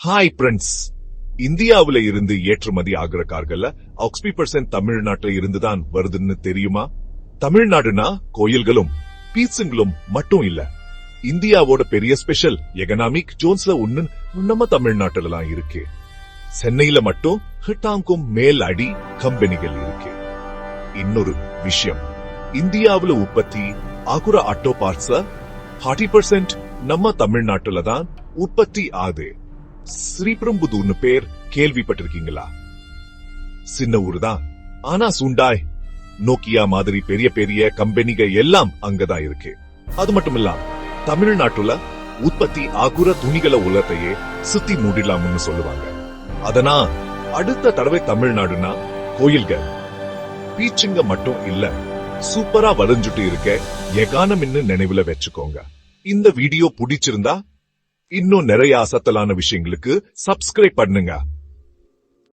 Hi friends, இந்தியாவுல இருந்து ஏற்றுமதி ஆகிற கார்கள்ல 60% தமிழ்நாட்டுல இருந்துதான் வருதுன்னு தெரியுமா? தமிழ்நாடுனா கோயில்களும் பீச்சுங்களும் மட்டும் இல்ல. இந்தியாவோட பெரிய ஸ்பெஷல் எகனாமிக் ஜோன்ஸ்ல ஒண்ணு நம்ம தமிழ்நாட்டுல தான் இருக்கு. சென்னையில மட்டும் ஹிட்டாங்கும் மேல் அடி கம்பெனிகள் இருக்கு. இன்னொரு விஷயம், இந்தியாவுல உற்பத்தி ஆகுற ஆட்டோ பார்ட்ஸ் 40% நம்ம தமிழ்நாட்டுல தான் உற்பத்தி ஆகுது. ஸ்ரீபெரும்புதூர்னு பேர் கேள்விப்பட்டிருக்கீங்களா? சின்ன ஊர் தான், ஆனா சுண்டாய் நோக்கியா மாதிரி பெரிய பெரிய கம்பெனிகள் எல்லாம் அங்கதான் இருக்கு. அது மட்டும் இல்ல, தமிழ்நாட்டுல உற்பத்தி ஆகுற துணிகளை உலகத்தையே சுத்தி மூடிடலாம்னு சொல்லுவாங்க. அதனா அடுத்த தடவை தமிழ்நாடுனா கோயில்கள் பீச்சுங்க மட்டும் இல்ல, சூப்பரா வளைஞ்சுட்டு இருக்க எகானமின்னு நினைவுல வச்சுக்கோங்க. இந்த வீடியோ பிடிச்சிருந்தா இன்னும் நிறைய அசத்தலான விஷயங்களுக்கு சப்ஸ்கிரைப் பண்ணுங்க.